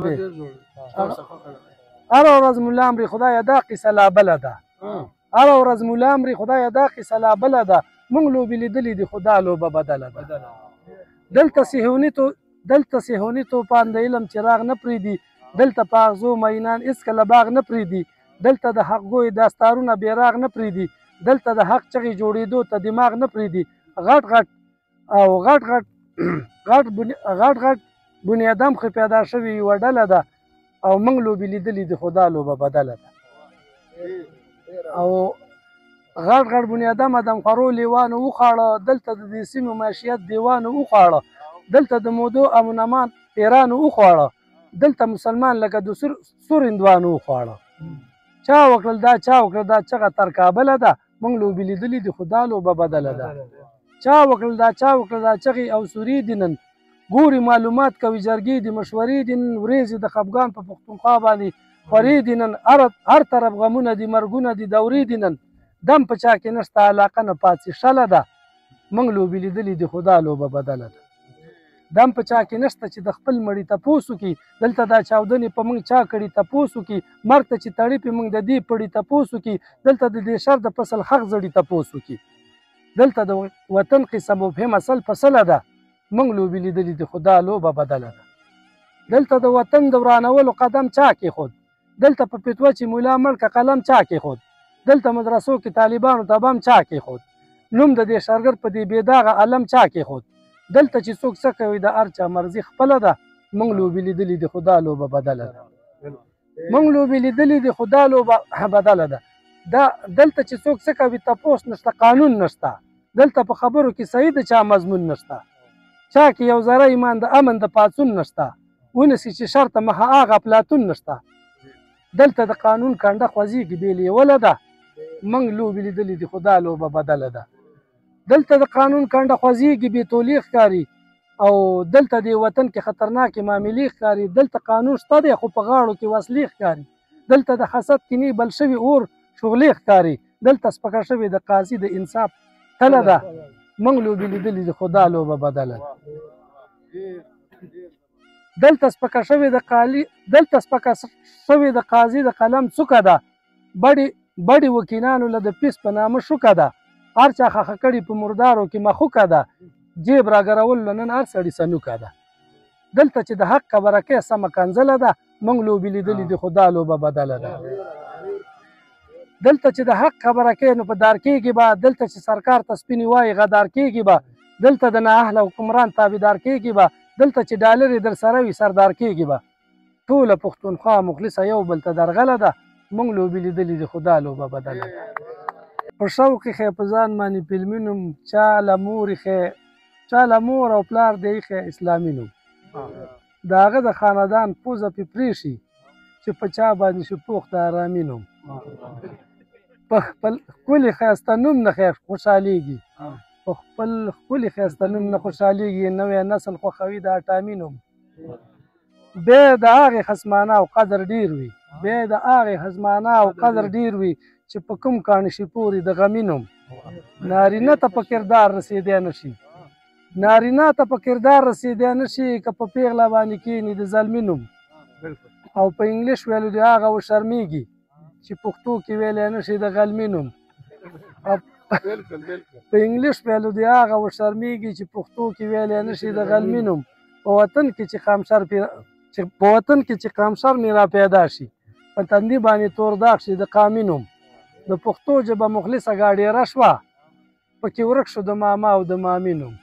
دی هره ورځ ملا امري خدایه دا قصه لا بله ده هره ورځ ملا امري خدایه دا قصه لا بله ده موږ لوبې لیدلې دي خو دا لوبه بدله ده دلته صهیوني توپان د علم چراغ نه پرېږدي دلته په اغزو مینان هېڅکله باغ نه پرېږدي دلته د حق ګوی داستارونه بیراغ نه پرېږدي دلته د حق چغې جوړېدو ته دماغ نه پرېږدي غټ بنیادم خو پیدا شوي یوه ډله ده او موږ لوبې لیدلې دي خو دا لوبه بدله ده او غټ بنیادم ادمخورو لیوانو وخواړه دلته د دې سیمې معیشت دیوانو وخواړه دلته د مودو امونمان پیرانو وخواړه دلته مسلمان لکه د سور هندوانو وخواړه چا وکړل دا چغه تر کابله ده موږ لوبې لیدلې دي خو دا لوبه بدله ده چا وکړل دا چغې او سوري دي نن ګوري معلومات کوي جرګې دي مشورې دي نن ورېځې د خفګان په پښتونخوا باندې خورې دي نن هر طرف غمونه دي مرګونه دي دورې دي نن دم په چا کې نشته علاقه نه پاتې شله ده موږ لوبې لیدلې دي خو دا لوبه بدله ده دم په چا کې نشته چې د خپل مړي تپوس وکړي دلته دا چاودنې په موږ چا کړي تپوس وکړي مرګ ته چې تړي په موږ د دې پړي تپوس وکړي دلته د دې شر د فصل حق زړي تپوس وکړي دلته د وطن قصه مبهم اصل فصله ده موږ لوبې لیدلې دي خو دا لوبه بدله ده دلته د وطن د ورانولو قدم چا کېښود دلته په فتوه چې ملا مړ که قلم چا کېښود دلته مدرسو کې طالبانو ته بم چا کېښود نوم د دې شرګر په دې بېداغه علم چا کېښود دلته چې څوک څه کوي د هر چا مرضي خپله ده موږ لوبې لیدلې دي خو دا لوبه بدله ده موږ لوبې لیدلې دي خو دا لوبه بدله ده دلته چې څوک څه کوي تپوس نشته قانون نشته دلته په خبرو کې صحیح د چا مضمون نشته چا کې یو ذره ایمان د امن د پاڅون نشته ونسي چې شرطه مخه هغه افلاطون نشته دلته د قانون کنډه خوځېږي بې لیوله ده موږ لوبې لیدلې دي خو دا لوبه بدله ده دلته د قانون کنډه خوځېږي بې تولې ښکاري او دلته د وطن کې خطرناکې معاملې ښکاري دلته قانون شته دی خو په غاړو کې وسلې ښکاري دلته د حسد کینې بل شوي اور شغلې ښکاري دلته سپکه شوې د قاضي د انصاف تله ده موږ لوبې لیدلې دي خو دا لوبه بدله ده دلته سپکه شوې د قاضي د قلم څوکه ده بډې وکیلانو له د پیس په نامه شوکه ده هر چا خخه کړي په مردارو کې مخوکه ده جیب راګرول نن هر سړي سنوکه ده دلته چې د حق خبره کې سمه کنځله ده موږ لوبې لیدلې دي خو دا لوبه بدله ده دلته چې د حق خبره کې نو په دار کېږي به دلته چې سرکار ته سپینې وایي غدار کېږي به دلته د نااهله حکمران تابعدار کېږي به دلته چې ډالر یې در سره وي سردار کېږي به ټوله پښتونخوا مخلصه یو بل ته درغله ده موږ لوبې لیدلې دي خو دا لوبه بدله ده په شوق یې په ځان باندې فلمي نوم چا له مور او پلار دی ایښی اسلامي نوم د هغه د خاندان پوزه پې پرېښي چې په چا باندې شي پوخ د ارامي نوم په خپل ښکلي ښایسته نوم نه خیر خوشحالېږي په خپل ښکلي ښایسته نوم نه خوشحالېږي نوی نسل خوښوي د اټامي نوم بیا د هغې خصمانه او قدر ډېر وي چې په کوم کاڼي شي پورې د غمي نوم نارینه ته په کردار رسېدی نه شي که په پیغله باندې کښېني د زلمي نوم او په انګلیش ویلو د هغه وشرمېږي چې پښتو کې ویلی نه شي د غلمي نوم په انګلیش ویلو د هغه وشرمېږي چې پښتو کې ویلی نه شي د غلمي نوم په وطن کې چې قامشر مې را پیدا شي په تندي باندې تور داغ شي د قامي نوم د پښتو ژبه مخلصه ګاډېره شوه پکې ورک شو د ماما او د مامي نوم